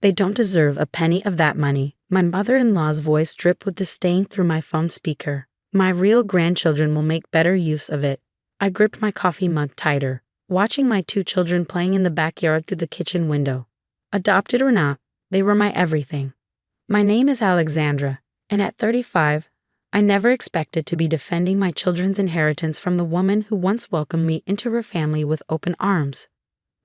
They don't deserve a penny of that money. My mother-in-law's voice dripped with disdain through my phone speaker. My real grandchildren will make better use of it. I gripped my coffee mug tighter, watching my 2 children playing in the backyard through the kitchen window. Adopted or not, they were my everything. My name is Alexandra, and at 35, I never expected to be defending my children's inheritance from the woman who once welcomed me into her family with open arms.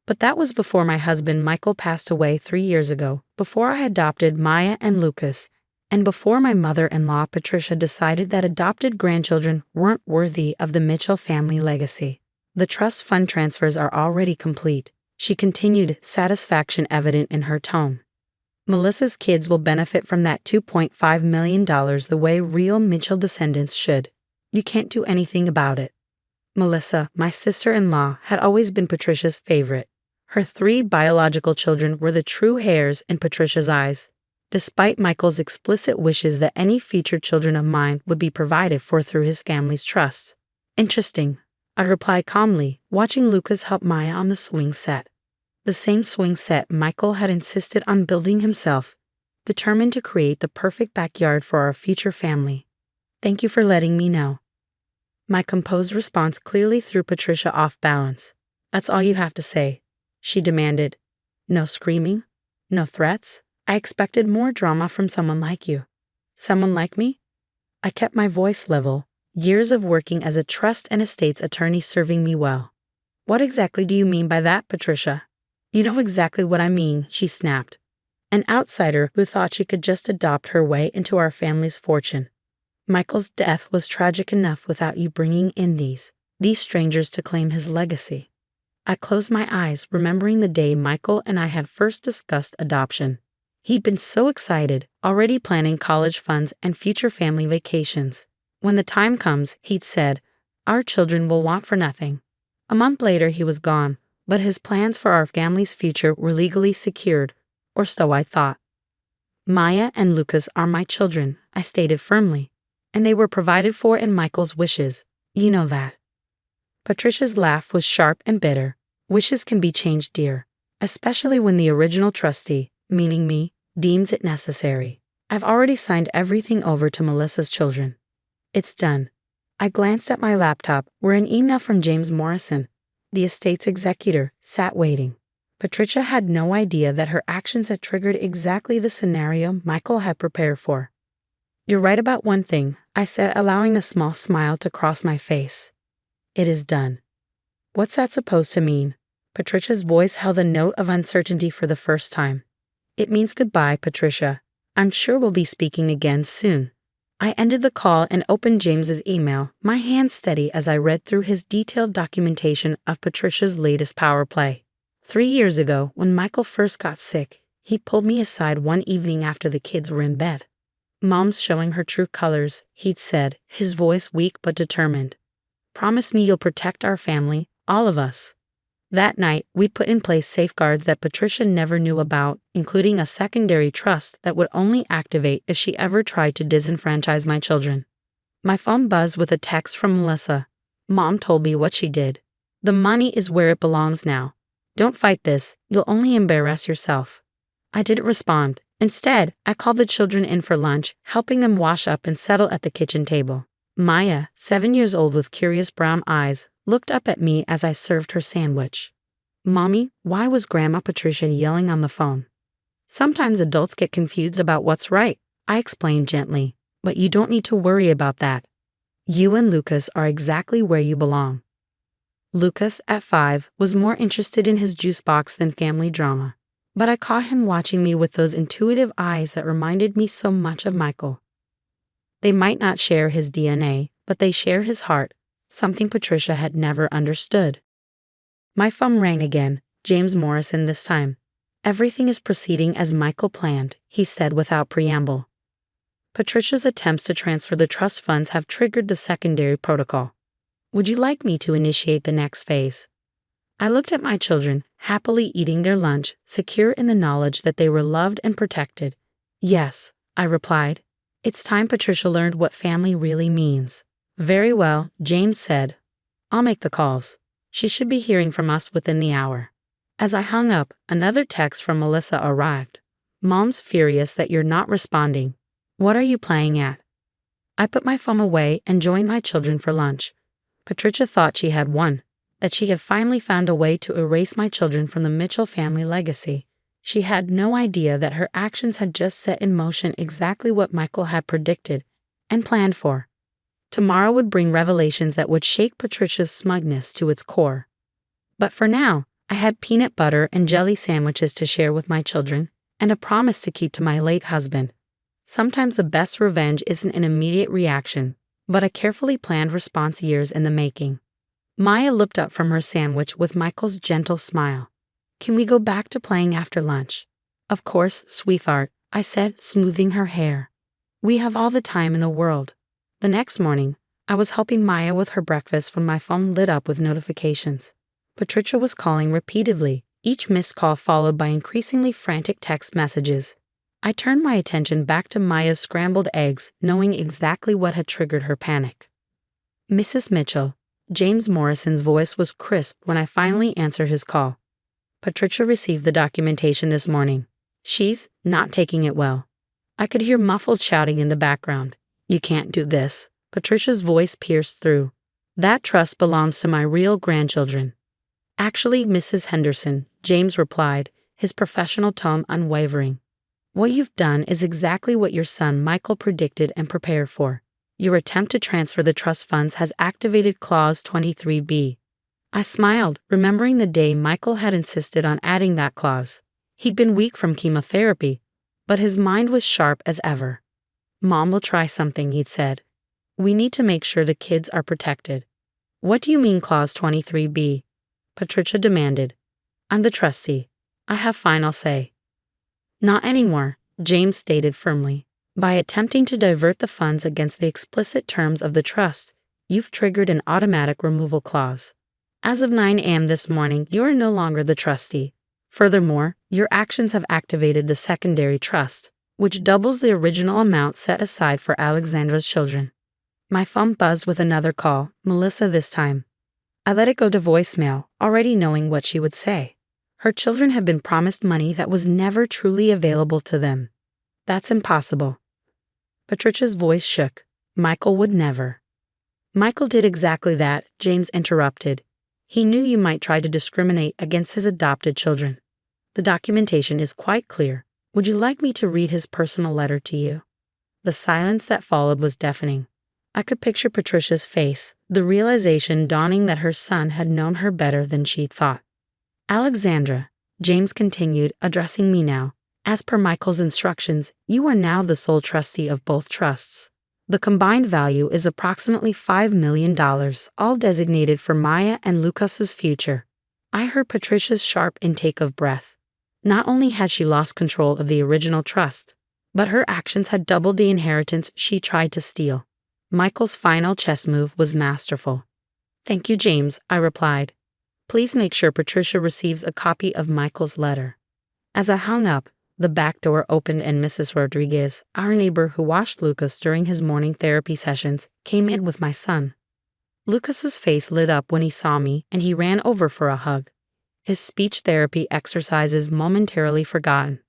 But that was before my husband Michael passed away 3 years ago, before I adopted Maya and Lucas, and before my mother-in-law Patricia decided that adopted grandchildren weren't worthy of the Mitchell family legacy. The trust fund transfers are already complete, she continued, satisfaction evident in her tone. Melissa's kids will benefit from that $2.5 million the way real Mitchell descendants should. You can't do anything about it. Melissa, my sister-in-law, had always been Patricia's favorite. Her 3 biological children were the true heirs in Patricia's eyes, despite Michael's explicit wishes that any future children of mine would be provided for through his family's trusts. Interesting, I replied calmly, watching Lucas help Maya on the swing set. The same swing set Michael had insisted on building himself, determined to create the perfect backyard for our future family. Thank you for letting me know. My composed response clearly threw Patricia off balance. That's all you have to say, she demanded. No screaming? No threats? I expected more drama from someone like you. Someone like me? I kept my voice level, years of working as a trust and estates attorney serving me well. What exactly do you mean by that, Patricia? You know exactly what I mean, she snapped. An outsider who thought she could just adopt her way into our family's fortune. Michael's death was tragic enough without you bringing in these strangers to claim his legacy. I closed my eyes, remembering the day Michael and I had first discussed adoption. He'd been so excited, already planning college funds and future family vacations. When the time comes, he'd said, our children will want for nothing. A month later he was gone, but his plans for our family's future were legally secured, or so I thought. Maya and Lucas are my children, I stated firmly, and they were provided for in Michael's wishes. You know that. Patricia's laugh was sharp and bitter. Wishes can be changed, dear, especially when the original trustee, meaning me, deems it necessary. I've already signed everything over to Melissa's children. It's done. I glanced at my laptop where an email from James Morrison, the estate's executor, sat waiting. Patricia had no idea that her actions had triggered exactly the scenario Michael had prepared for. You're right about one thing, I said, allowing a small smile to cross my face. It is done. What's that supposed to mean? Patricia's voice held a note of uncertainty for the first time. It means goodbye, Patricia. I'm sure we'll be speaking again soon. I ended the call and opened James's email, my hand steady as I read through his detailed documentation of Patricia's latest power play. 3 years ago, when Michael first got sick, he pulled me aside one evening after the kids were in bed. Mom's showing her true colors, he'd said, his voice weak but determined. Promise me you'll protect our family, all of us. That night, we put in place safeguards that Patricia never knew about, including a secondary trust that would only activate if she ever tried to disenfranchise my children. My phone buzzed with a text from Melissa. Mom told me what she did. The money is where it belongs now. Don't fight this, you'll only embarrass yourself. I didn't respond. Instead, I called the children in for lunch, helping them wash up and settle at the kitchen table. Maya, 7 years old with curious brown eyes, looked up at me as I served her sandwich. Mommy, why was Grandma Patricia yelling on the phone? Sometimes adults get confused about what's right, I explained gently, but you don't need to worry about that. You and Lucas are exactly where you belong. Lucas, at 5, was more interested in his juice box than family drama, but I caught him watching me with those intuitive eyes that reminded me so much of Michael. They might not share his DNA, but they share his heart, something Patricia had never understood. My phone rang again, James Morrison this time. Everything is proceeding as Michael planned, he said without preamble. Patricia's attempts to transfer the trust funds have triggered the secondary protocol. Would you like me to initiate the next phase? I looked at my children, happily eating their lunch, secure in the knowledge that they were loved and protected. Yes, I replied. It's time Patricia learned what family really means. Very well, James said. I'll make the calls. She should be hearing from us within the hour. As I hung up, another text from Melissa arrived. Mom's furious that you're not responding. What are you playing at? I put my phone away and joined my children for lunch. Patricia thought she had won, that she had finally found a way to erase my children from the Mitchell family legacy. She had no idea that her actions had just set in motion exactly what Michael had predicted and planned for. Tomorrow would bring revelations that would shake Patricia's smugness to its core. But for now, I had peanut butter and jelly sandwiches to share with my children, and a promise to keep to my late husband. Sometimes the best revenge isn't an immediate reaction, but a carefully planned response years in the making. Maya looked up from her sandwich with Michael's gentle smile. Can we go back to playing after lunch? Of course, sweetheart, I said, smoothing her hair. We have all the time in the world. The next morning, I was helping Maya with her breakfast when my phone lit up with notifications. Patricia was calling repeatedly, each missed call followed by increasingly frantic text messages. I turned my attention back to Maya's scrambled eggs, knowing exactly what had triggered her panic. Mrs. Mitchell, James Morrison's voice was crisp when I finally answered his call. Patricia received the documentation this morning. She's not taking it well. I could hear muffled shouting in the background. You can't do this. Patricia's voice pierced through. That trust belongs to my real grandchildren. Actually, Mrs. Henderson, James replied, his professional tone unwavering. What you've done is exactly what your son Michael predicted and prepared for. Your attempt to transfer the trust funds has activated Clause 23B. I smiled, remembering the day Michael had insisted on adding that clause. He'd been weak from chemotherapy, but his mind was sharp as ever. Mom will try something, he'd said. We need to make sure the kids are protected. What do you mean Clause 23B? Patricia demanded. I'm the trustee. I have final say. Not anymore, James stated firmly. By attempting to divert the funds against the explicit terms of the trust, you've triggered an automatic removal clause. As of 9 a.m. this morning, you are no longer the trustee. Furthermore, your actions have activated the secondary trust, which doubles the original amount set aside for Alexandra's children. My phone buzzed with another call, Melissa this time. I let it go to voicemail, already knowing what she would say. Her children had been promised money that was never truly available to them. That's impossible. Patricia's voice shook. Michael would never. Michael did exactly that, James interrupted. He knew you might try to discriminate against his adopted children. The documentation is quite clear. Would you like me to read his personal letter to you? The silence that followed was deafening. I could picture Patricia's face, the realization dawning that her son had known her better than she'd thought. Alexandra, James continued, addressing me now. As per Michael's instructions, you are now the sole trustee of both trusts. The combined value is approximately $5 million, all designated for Maya and Lucas's future. I heard Patricia's sharp intake of breath. Not only had she lost control of the original trust, but her actions had doubled the inheritance she tried to steal. Michael's final chess move was masterful. Thank you, James, I replied. Please make sure Patricia receives a copy of Michael's letter. As I hung up, the back door opened and Mrs. Rodriguez, our neighbor who watched Lucas during his morning therapy sessions, came in with my son. Lucas's face lit up when he saw me and he ran over for a hug. His speech therapy exercises momentarily forgotten.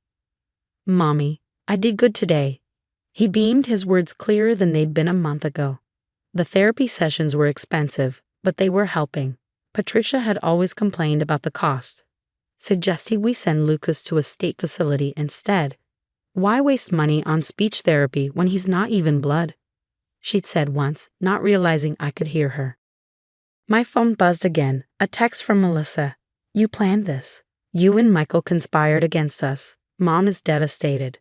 Mommy, I did good today. He beamed, his words clearer than they'd been a month ago. The therapy sessions were expensive, but they were helping. Patricia had always complained about the cost, suggesting we send Lucas to a state facility instead. Why waste money on speech therapy when he's not even blood? She'd said once, not realizing I could hear her. My phone buzzed again, a text from Melissa. You planned this. You and Michael conspired against us. Mom is devastated.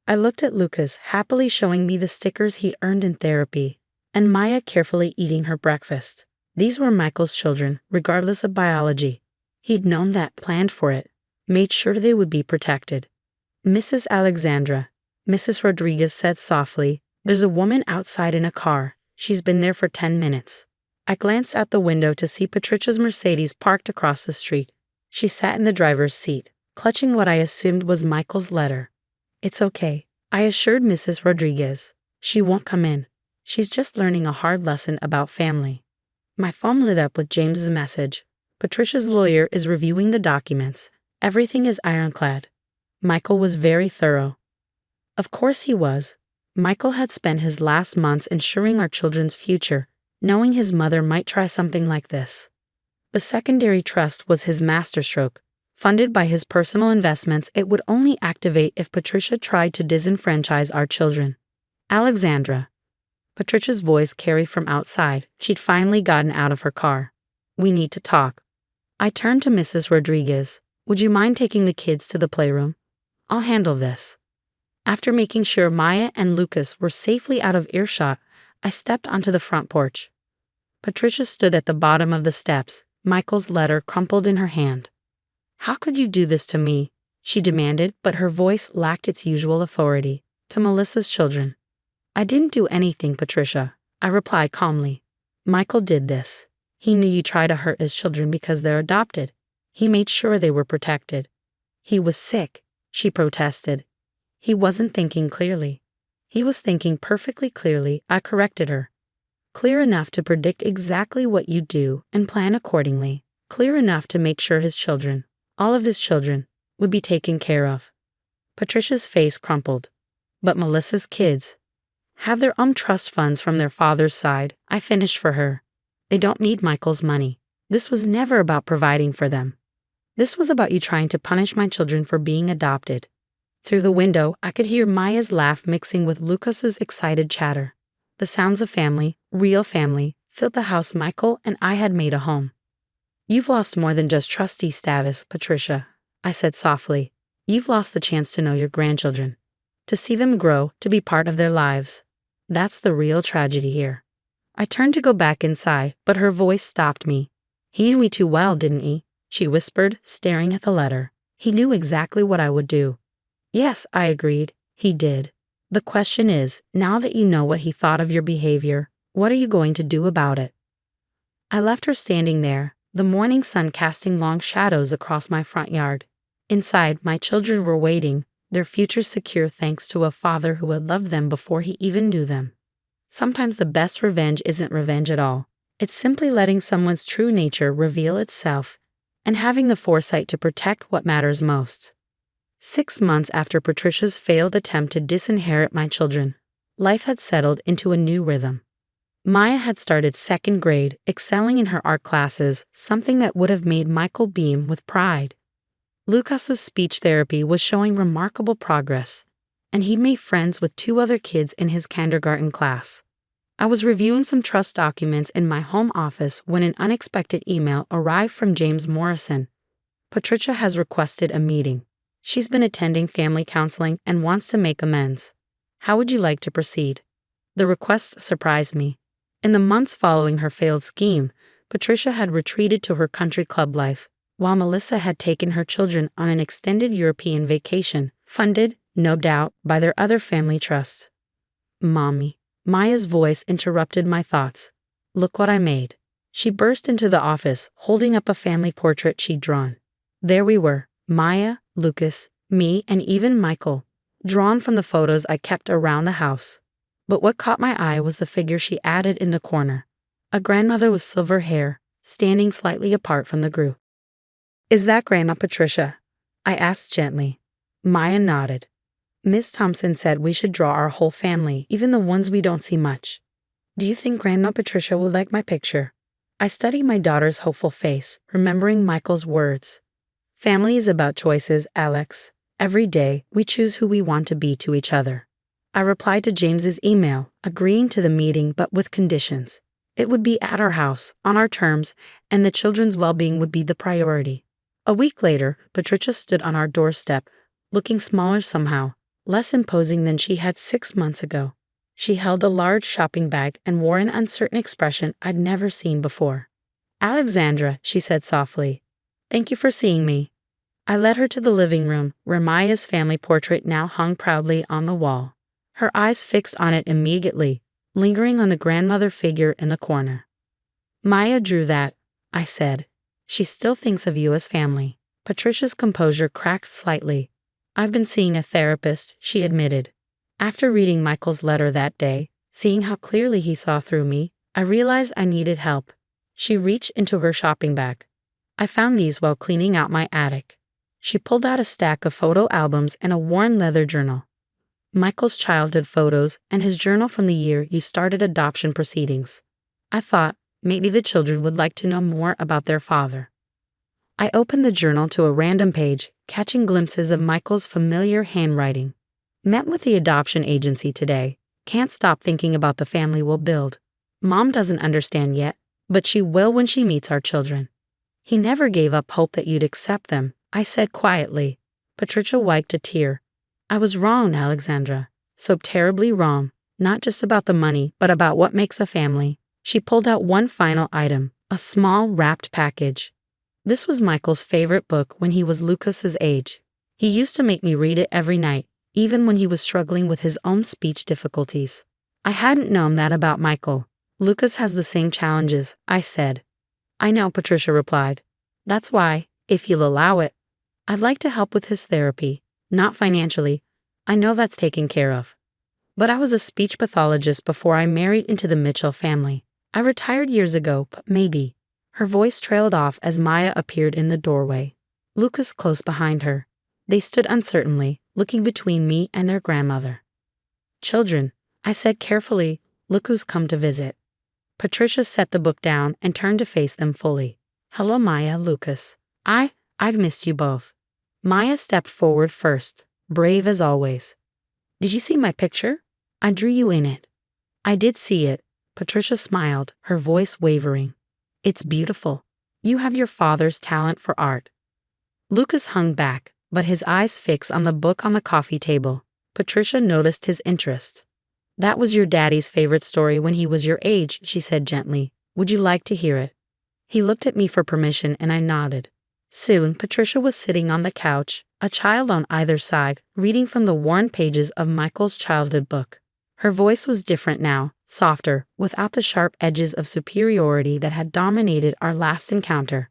I looked at Lucas, happily showing me the stickers he earned in therapy, and Maya carefully eating her breakfast. These were Michael's children, regardless of biology. He'd known that, planned for it, made sure they would be protected. Mrs. Alexandra, Mrs. Rodriguez said softly, there's a woman outside in a car. She's been there for 10 minutes. I glanced out the window to see Patricia's Mercedes parked across the street. She sat in the driver's seat, clutching what I assumed was Michael's letter. It's okay, I assured Mrs. Rodriguez. She won't come in. She's just learning a hard lesson about family. My phone lit up with James's message. Patricia's lawyer is reviewing the documents. Everything is ironclad. Michael was very thorough. Of course he was. Michael had spent his last months ensuring our children's future, knowing his mother might try something like this. The secondary trust was his masterstroke. Funded by his personal investments, it would only activate if Patricia tried to disenfranchise our children. Alexandra. Patricia's voice carried from outside. She'd finally gotten out of her car. We need to talk. I turned to Mrs. Rodriguez. Would you mind taking the kids to the playroom? I'll handle this. After making sure Maya and Lucas were safely out of earshot, I stepped onto the front porch. Patricia stood at the bottom of the steps, Michael's letter crumpled in her hand. How could you do this to me? She demanded, but her voice lacked its usual authority. To Melissa's children. I didn't do anything, Patricia, I replied calmly. Michael did this. He knew you try to hurt his children because they're adopted. He made sure they were protected. He was sick, she protested. He wasn't thinking clearly. He was thinking perfectly clearly, I corrected her. Clear enough to predict exactly what you do and plan accordingly. Clear enough to make sure his children, all of his children, would be taken care of. Patricia's face crumpled. But Melissa's kids have their own trust funds from their father's side, I finished for her. They don't need Michael's money. This was never about providing for them. This was about you trying to punish my children for being adopted. Through the window, I could hear Maya's laugh mixing with Lucas's excited chatter. The sounds of family, real family, filled the house Michael and I had made a home. You've lost more than just trustee status, Patricia, I said softly. You've lost the chance to know your grandchildren, to see them grow, to be part of their lives. That's the real tragedy here. I turned to go back inside, but her voice stopped me. He knew me too well, didn't he? She whispered, staring at the letter. He knew exactly what I would do. Yes, I agreed. He did. The question is, now that you know what he thought of your behavior, what are you going to do about it? I left her standing there, the morning sun casting long shadows across my front yard. Inside, my children were waiting, their future secure thanks to a father who had loved them before he even knew them. Sometimes the best revenge isn't revenge at all. It's simply letting someone's true nature reveal itself and having the foresight to protect what matters most. 6 months after Patricia's failed attempt to disinherit my children, life had settled into a new rhythm. Maya had started 2nd grade, excelling in her art classes, something that would have made Michael beam with pride. Lucas's speech therapy was showing remarkable progress, and he'd made friends with 2 other kids in his kindergarten class. I was reviewing some trust documents in my home office when an unexpected email arrived from James Morrison. Patricia has requested a meeting. She's been attending family counseling and wants to make amends. How would you like to proceed? The request surprised me. In the months following her failed scheme, Patricia had retreated to her country club life, while Melissa had taken her children on an extended European vacation, funded, no doubt, by their other family trusts. Mommy. Maya's voice interrupted my thoughts. Look what I made. She burst into the office, holding up a family portrait she'd drawn. There we were, Maya, Lucas, me, and even Michael, drawn from the photos I kept around the house. But what caught my eye was the figure she added in the corner. A grandmother with silver hair, standing slightly apart from the group. Is that Grandma Patricia? I asked gently. Maya nodded. Miss Thompson said we should draw our whole family, even the ones we don't see much. Do you think Grandma Patricia will like my picture? I studied my daughter's hopeful face, remembering Michael's words. Family is about choices, Alex. Every day, we choose who we want to be to each other. I replied to James's email, agreeing to the meeting but with conditions. It would be at our house, on our terms, and the children's well-being would be the priority. A week later, Patricia stood on our doorstep, looking smaller somehow, less imposing than she had 6 months ago. She held a large shopping bag and wore an uncertain expression I'd never seen before. Alexandra, she said softly. Thank you for seeing me. I led her to the living room, where Maya's family portrait now hung proudly on the wall. Her eyes fixed on it immediately, lingering on the grandmother figure in the corner. Maya drew that, I said. She still thinks of you as family. Patricia's composure cracked slightly. I've been seeing a therapist, she admitted. After reading Michael's letter that day, seeing how clearly he saw through me, I realized I needed help. She reached into her shopping bag. I found these while cleaning out my attic. She pulled out a stack of photo albums and a worn leather journal. Michael's childhood photos and his journal from the year you started adoption proceedings. I thought maybe the children would like to know more about their father. I opened the journal to a random page, catching glimpses of Michael's familiar handwriting. Met with the adoption agency today. Can't stop thinking about the family we'll build. Mom doesn't understand yet, but she will when she meets our children. He never gave up hope that you'd accept them, I said quietly. Patricia wiped a tear. I was wrong, Alexandra. So terribly wrong, not just about the money, but about what makes a family. She pulled out one final item, a small wrapped package. This was Michael's favorite book when he was Lucas's age. He used to make me read it every night, even when he was struggling with his own speech difficulties. I hadn't known that about Michael. Lucas has the same challenges, I said. I know, Patricia replied. That's why, if you'll allow it, I'd like to help with his therapy. Not financially. I know that's taken care of. But I was a speech pathologist before I married into the Mitchell family. I retired years ago, but maybe. Her voice trailed off as Maya appeared in the doorway. Lucas close behind her. They stood uncertainly, looking between me and their grandmother. Children, I said carefully, look who's come to visit. Patricia set the book down and turned to face them fully. Hello, Maya, Lucas. I've missed you both. Maya stepped forward first, brave as always. Did you see my picture? I drew you in it. I did see it. Patricia smiled, her voice wavering. It's beautiful. You have your father's talent for art. Lucas hung back, but his eyes fixed on the book on the coffee table. Patricia noticed his interest. That was your daddy's favorite story when he was your age, she said gently. Would you like to hear it? He looked at me for permission and I nodded. Soon, Patricia was sitting on the couch, a child on either side, reading from the worn pages of Michael's childhood book. Her voice was different now, softer, without the sharp edges of superiority that had dominated our last encounter.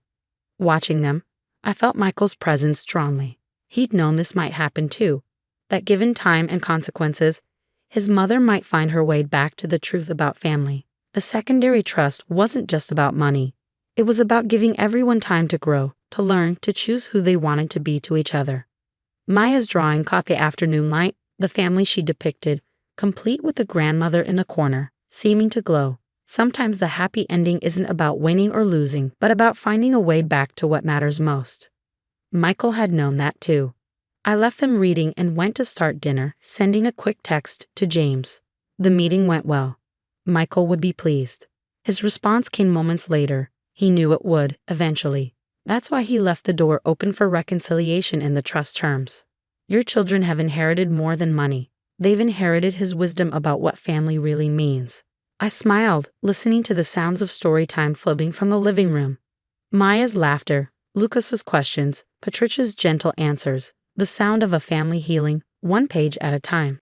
Watching them, I felt Michael's presence strongly. He'd known this might happen too, that given time and consequences, his mother might find her way back to the truth about family. A secondary trust wasn't just about money. It was about giving everyone time to grow, to learn, to choose who they wanted to be to each other. Maya's drawing caught the afternoon light, the family she depicted, complete with the grandmother in the corner, seeming to glow. Sometimes the happy ending isn't about winning or losing, but about finding a way back to what matters most. Michael had known that too. I left them reading and went to start dinner, sending a quick text to James. The meeting went well. Michael would be pleased. His response came moments later. He knew it would, eventually. That's why he left the door open for reconciliation in the trust terms. Your children have inherited more than money. They've inherited his wisdom about what family really means. I smiled, listening to the sounds of story time flowing from the living room. Maya's laughter, Lucas's questions, Patricia's gentle answers, the sound of a family healing, one page at a time.